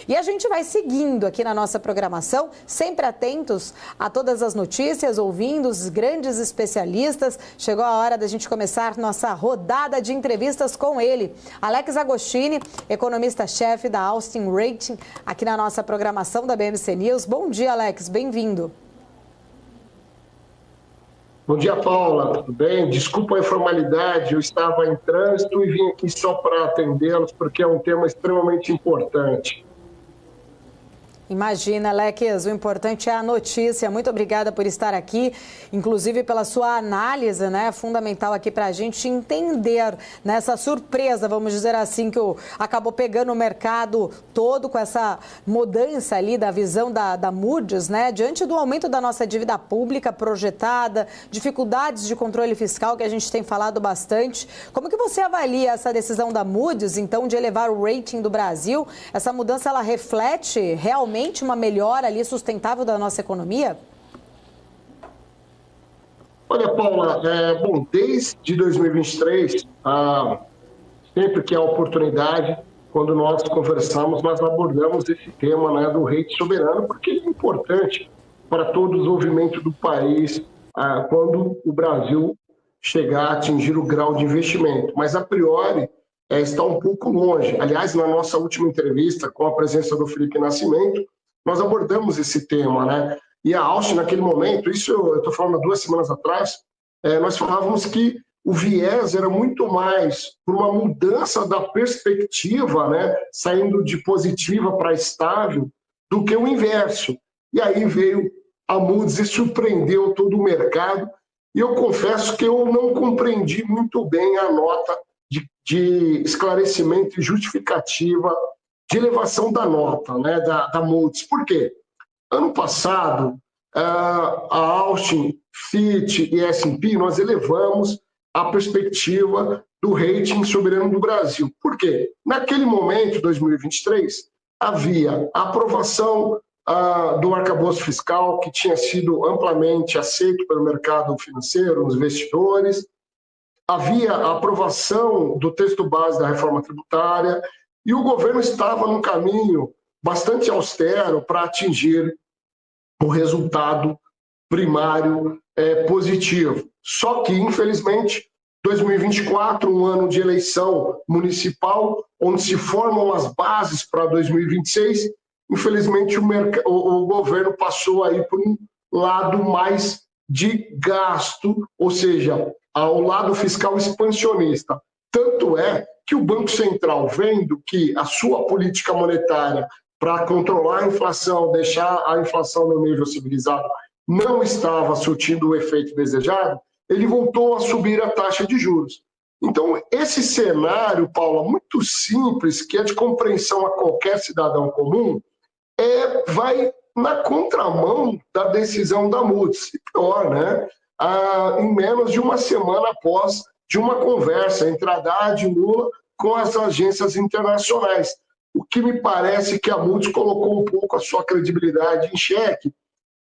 E a gente vai seguindo aqui na nossa programação, sempre atentos a todas as notícias, ouvindo os grandes especialistas. Chegou a hora da gente começar nossa rodada de entrevistas com ele, Alex Agostini, economista-chefe da Austin Rating, aqui na nossa programação da BMC News. Bom dia, Alex, bem-vindo. Bom dia, Paula, tudo bem? Desculpa a informalidade, eu estava em trânsito e vim aqui só para atendê-los, porque é um tema extremamente importante. Imagina, Alex, o importante é a notícia. Muito obrigada por estar aqui, inclusive pela sua análise, né, fundamental aqui para a gente entender nessa surpresa, vamos dizer assim, que acabou pegando o mercado todo com essa mudança ali da visão da Moody's, né, diante do aumento da nossa dívida pública projetada, dificuldades de controle fiscal que a gente tem falado bastante. Como que você avalia essa decisão da Moody's, então, de elevar o rating do Brasil? Essa mudança, ela reflete realmente uma melhora ali sustentável da nossa economia? Olha, Paula, bom, desde 2023, sempre que há oportunidade, quando nós conversamos, nós abordamos esse tema, né, do rating soberano, porque é importante para todo o desenvolvimento do país quando o Brasil chegar a atingir o grau de investimento. Mas, a priori, está um pouco longe. Aliás, na nossa última entrevista, com a presença do Felipe Nascimento, nós abordamos esse tema, né? E a Austin, naquele momento, isso eu estou falando 2 semanas atrás, nós falávamos que o viés era muito mais por uma mudança da perspectiva, né? Saindo de positiva para estável, do que o inverso. E aí veio a Moody's e surpreendeu todo o mercado. E eu confesso que eu não compreendi muito bem a nota de esclarecimento e justificativa de elevação da nota, né, da Moody's. Por quê? Ano passado, a Austin, Fitch e S&P, nós elevamos a perspectiva do rating soberano do Brasil. Por quê? Naquele momento, 2023, havia a aprovação do arcabouço fiscal, que tinha sido amplamente aceito pelo mercado financeiro, os investidores. Havia a aprovação do texto base da reforma tributária e o governo estava num caminho bastante austero para atingir o resultado primário positivo. Só que, infelizmente, 2024, um ano de eleição municipal, onde se formam as bases para 2026, infelizmente o governo passou aí por um lado mais de gasto, ou seja, ao lado fiscal expansionista. Tanto é que o Banco Central, vendo que a sua política monetária para controlar a inflação, deixar a inflação no nível civilizado, não estava surtindo o efeito desejado, ele voltou a subir a taxa de juros. Então, esse cenário, Paula, muito simples, que é de compreensão a qualquer cidadão comum, vai na contramão da decisão da Moody's. E pior, né? Em menos de uma semana após de uma conversa entre Haddad e Lula com as agências internacionais. O que me parece que a Moody's colocou um pouco a sua credibilidade em xeque,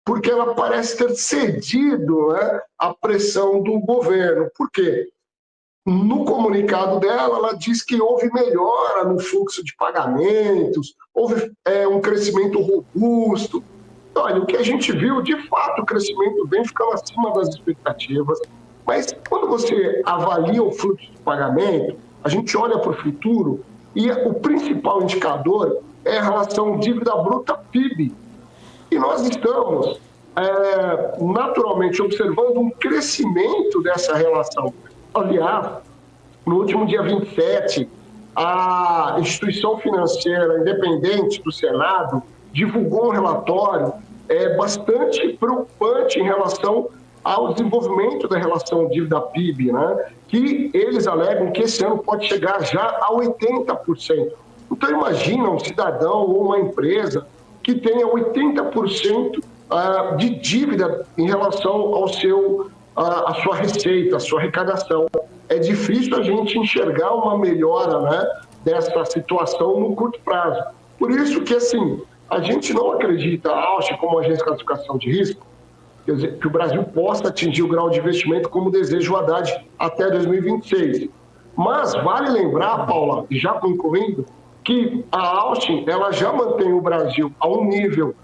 porque ela parece ter cedido, né, à pressão do governo. Por quê? No comunicado dela, ela diz que houve melhora no fluxo de pagamentos, houve um crescimento robusto. Olha, o que a gente viu, de fato, o crescimento vem ficando acima das expectativas, mas quando você avalia o fluxo de pagamento, a gente olha para o futuro e o principal indicador é a relação dívida bruta PIB. E nós estamos, naturalmente, observando um crescimento dessa relação. Aliás, no último dia 27, a instituição financeira independente do Senado divulgou um relatório bastante preocupante em relação ao desenvolvimento da relação dívida-PIB, né? Que eles alegam que esse ano pode chegar já a 80%. Então, imagina um cidadão ou uma empresa que tenha 80% de dívida em relação ao a sua receita, a sua arrecadação. É difícil a gente enxergar uma melhora, né, dessa situação no curto prazo. Por isso que, assim, a gente não acredita, a Austin, como agência de classificação de risco, quer dizer, que o Brasil possa atingir o grau de investimento como deseja o Haddad até 2026. Mas vale lembrar, Paula, já concluindo, que a Austin ela já mantém o Brasil a um nível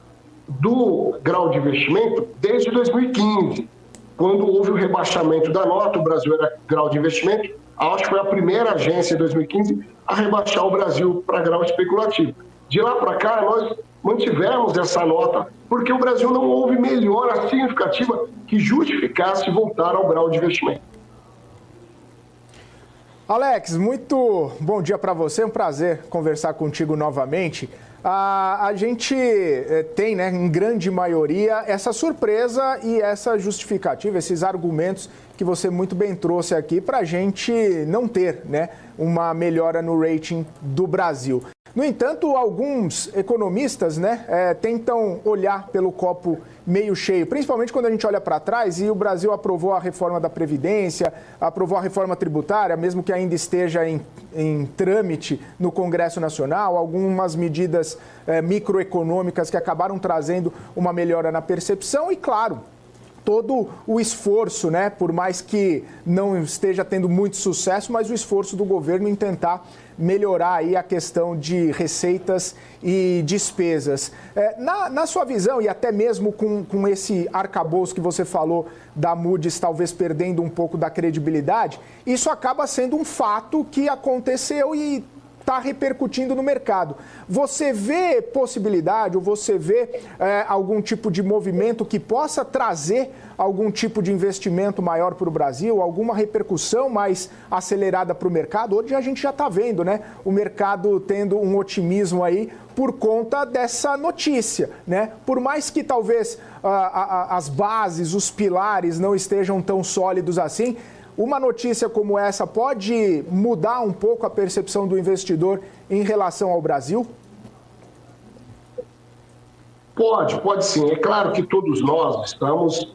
do grau de investimento desde 2015, quando houve o rebaixamento da nota. O Brasil era grau de investimento, a Austin foi a primeira agência em 2015 a rebaixar o Brasil para grau especulativo. De lá para cá, nós mantivemos essa nota, porque o Brasil não houve melhora significativa que justificasse voltar ao grau de investimento. Alex, muito bom dia para você, é um prazer conversar contigo novamente. A gente tem, né, em grande maioria, essa surpresa e essa justificativa, esses argumentos que você muito bem trouxe aqui para a gente não ter, né, uma melhora no rating do Brasil. No entanto, alguns economistas, né, tentam olhar pelo copo meio cheio, principalmente quando a gente olha para trás e o Brasil aprovou a reforma da Previdência, aprovou a reforma tributária, mesmo que ainda esteja em trâmite no Congresso Nacional, algumas medidas microeconômicas que acabaram trazendo uma melhora na percepção e, claro, todo o esforço, né, por mais que não esteja tendo muito sucesso, mas o esforço do governo em tentar melhorar aí a questão de receitas e despesas. Na sua visão, e até mesmo com esse arcabouço que você falou da Moody's talvez perdendo um pouco da credibilidade, isso acaba sendo um fato que aconteceu e está repercutindo no mercado. Você vê possibilidade ou você vê algum tipo de movimento que possa trazer algum tipo de investimento maior para o Brasil, alguma repercussão mais acelerada para o mercado? Hoje a gente já está vendo, né, o mercado tendo um otimismo aí por conta dessa notícia, né? Por mais que talvez as bases, os pilares não estejam tão sólidos assim, uma notícia como essa pode mudar um pouco a percepção do investidor em relação ao Brasil? Pode sim. É claro que todos nós estamos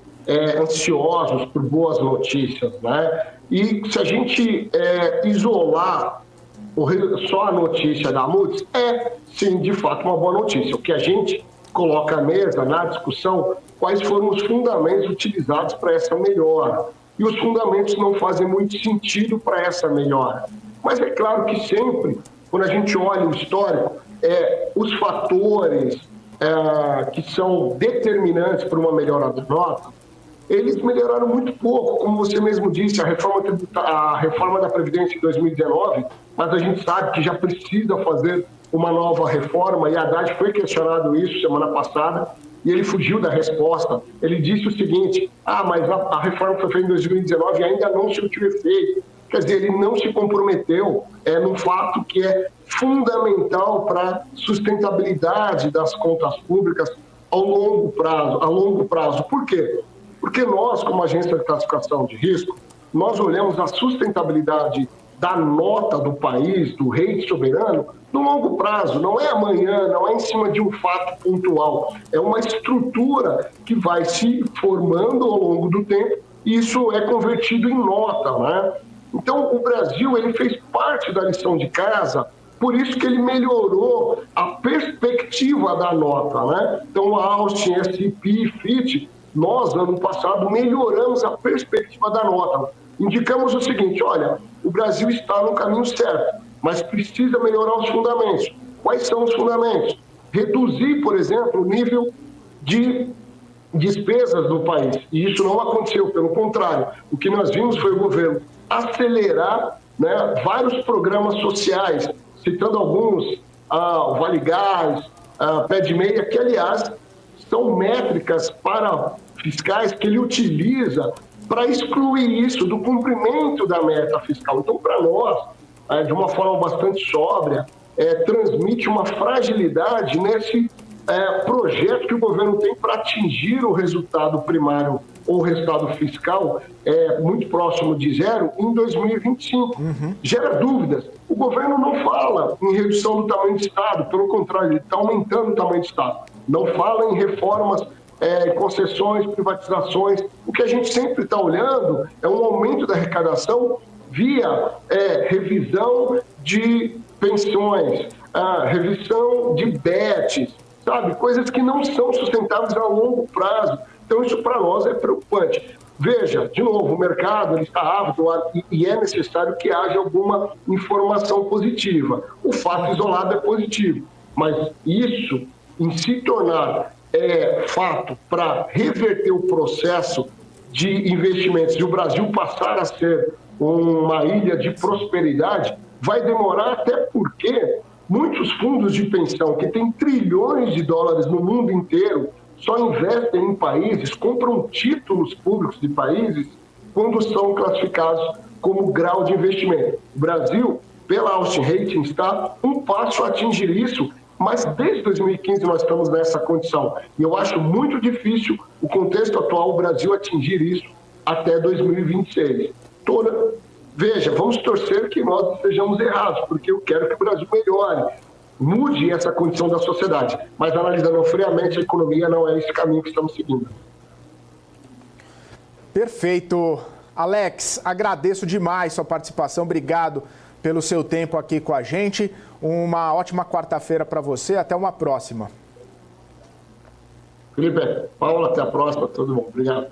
ansiosos por boas notícias, né? E se a gente isolar só a notícia da Moody's, sim, de fato, uma boa notícia. O que a gente coloca à mesa, na discussão, quais foram os fundamentos utilizados para essa melhora. E os fundamentos não fazem muito sentido para essa melhora. Mas é claro que sempre, quando a gente olha o histórico, os fatores que são determinantes para uma melhora da nota, eles melhoraram muito pouco. Como você mesmo disse, a reforma da Previdência em 2019, mas a gente sabe que já precisa fazer uma nova reforma, e a Haddad foi questionado isso semana passada, e ele fugiu da resposta. Ele disse o seguinte: mas a reforma foi feita em 2019 e ainda não surtiu efeito. Quer dizer, ele não se comprometeu num fato que é fundamental para a sustentabilidade das contas públicas a longo prazo. Por quê? Porque nós, como agência de classificação de risco, nós olhamos a sustentabilidade da nota do país, do rate soberano, no longo prazo. Não é amanhã, não é em cima de um fato pontual. É uma estrutura que vai se formando ao longo do tempo e isso é convertido em nota, né? Então, o Brasil ele fez parte da lição de casa, por isso que ele melhorou a perspectiva da nota, né? Então, a Austin, S&P, Fitch, nós, ano passado, melhoramos a perspectiva da nota. Indicamos o seguinte: olha, o Brasil está no caminho certo, mas precisa melhorar os fundamentos. Quais são os fundamentos? Reduzir, por exemplo, o nível de despesas do país. E isso não aconteceu, pelo contrário. O que nós vimos foi o governo acelerar, né, vários programas sociais, citando alguns, o Vale Gás, Pé de Meia, que, aliás, são métricas para fiscais que ele utiliza para excluir isso do cumprimento da meta fiscal. Então, para nós, de uma forma bastante sóbria, transmite uma fragilidade nesse projeto que o governo tem para atingir o resultado primário ou o resultado fiscal muito próximo de zero em 2025. Gera dúvidas. O governo não fala em redução do tamanho do Estado, pelo contrário, ele está aumentando o tamanho do Estado. Não fala em reformas, concessões, privatizações. O que a gente sempre está olhando é um aumento da arrecadação via revisão de pensões, revisão de bets, sabe? Coisas que não são sustentáveis a longo prazo. Então, isso para nós é preocupante. Veja, de novo, o mercado ele está ávido e é necessário que haja alguma informação positiva. O fato isolado é positivo, mas isso, em se tornar fato para reverter o processo de investimentos e o Brasil passar a ser uma ilha de prosperidade, vai demorar, até porque muitos fundos de pensão que têm trilhões de dólares no mundo inteiro só investem em países, compram títulos públicos de países quando são classificados como grau de investimento. O Brasil, pela Austin Rating, está um passo a atingir isso, mas desde 2015 nós estamos nessa condição. E eu acho muito difícil o contexto atual, o Brasil atingir isso até 2026. Veja, vamos torcer que nós estejamos errados, porque eu quero que o Brasil melhore, mude essa condição da sociedade. Mas analisando friamente a economia, não é esse caminho que estamos seguindo. Perfeito. Alex, agradeço demais sua participação. Obrigado pelo seu tempo aqui com a gente. Uma ótima quarta-feira para você. Até uma próxima. Felipe, Paula, até a próxima. Todo mundo. Obrigado.